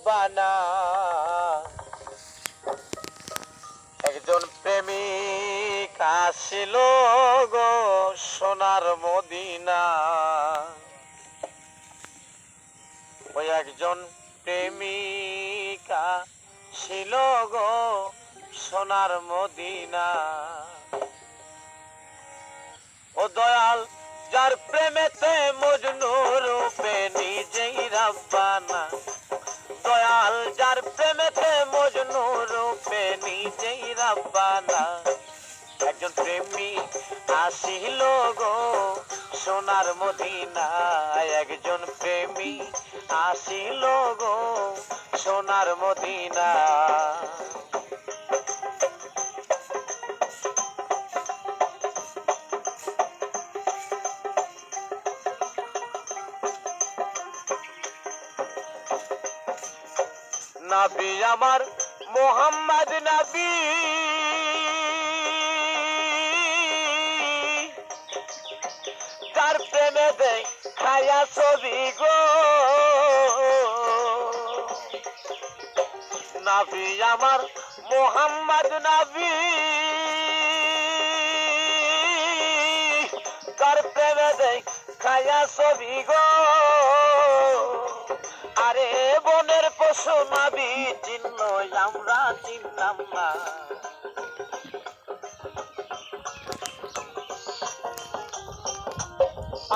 রাব্বানা। একজন প্রেমিক আসিল গো সোনার মদিনা। ওই একজন প্রেমিক আসিল গো সোনার মদিনা। ও দয়াল যার প্রেমেতে মজনু রূপে নিজেই রাব্বানা। দয়াল যার প্রেমেতে মজনু রূপে নিজেই রাব্বানা। একজন প্রেমিক আসিল গো সোনার মদিনা। একজন প্রেমিক আসিল গো সোনার মদিনা। নবী আমার মোহাম্মদ নবী, যার প্রেমে দেখায়া ছবি গো। নবী আমার মোহাম্মদ নবী, যার প্রেমে দেখায়া ছবি গো। আরে বনের পশু নবী চিহ্ন আমরা চিনলাম না।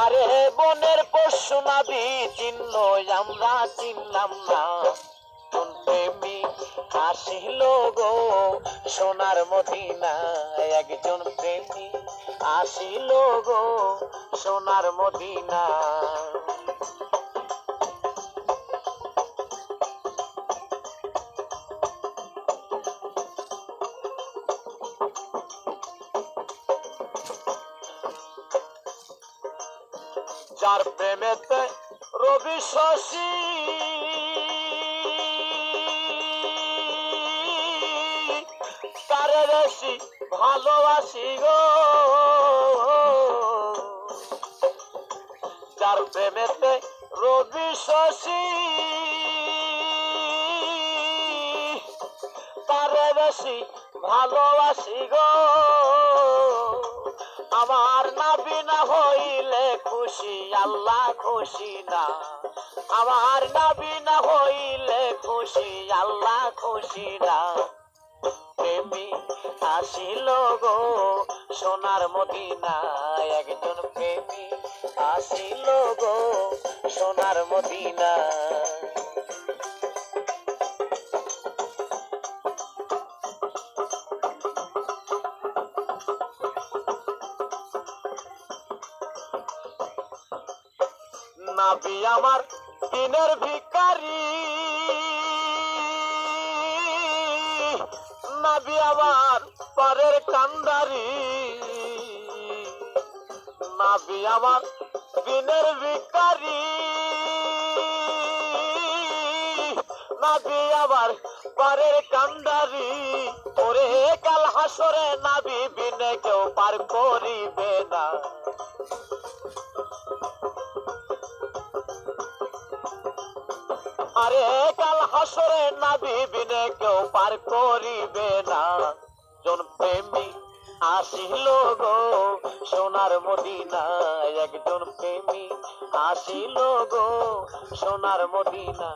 আরে বনের পশু নবী চিহ্ন আমরা চিনলাম না। কোন প্রেমিক আসিল গো সোনার মদিনা। একজন প্রেমিক আসিল গো সোনার মদিনা। যার প্রেমেতে রবি শশী তারে বেশি ভালোবাসি গো। যার প্রেমেতে রবি শশী তারে বেশি ভালোবাসি গো। আমার নবী না হইলে খুশি আল্লাহ খুশি না। আমার নবী না হইলে খুশি আল্লাহ খুশি না। প্রেমিক আসিল গো সোনার মদিনা। একজন প্রেমিক আসিল গো সোনার মদিনা। নবী আমার দিনের ভিখারি, নবী আমার পরের কান্দারি। নবী আমার দিনের ভিখারি, নবী আমার পরের কান্দারি। ওরে কাল হাসরে নবী বিনে কেউ পার করিবে না। আরে কাল হাসরে নবী বিনে কেউ পার করিবে না। জন প্রেমিক আসিল গো সোনার মদিনা। একজন প্রেমিক আসিল গো সোনার মদিনা।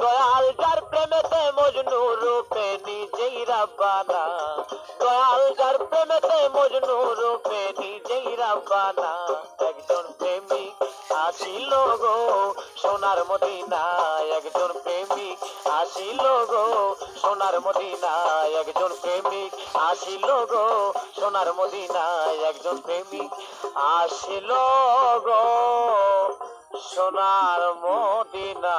দয়াল যার প্রেমেতে মজনু রূপে নিজেই রাব্বানা। দয়াল যার প্রেমেতে মজনু রূপে নিজেই রাব্বানা। একজন প্রেমিক আসিল গো সোনার মদিনা। একজন প্রেমিক আসিল গো সোনার মদিনা। একজন প্রেমিক আসিল গো সোনার মদিনা। একজন প্রেমিক আসিল গো সোনার মদিনা।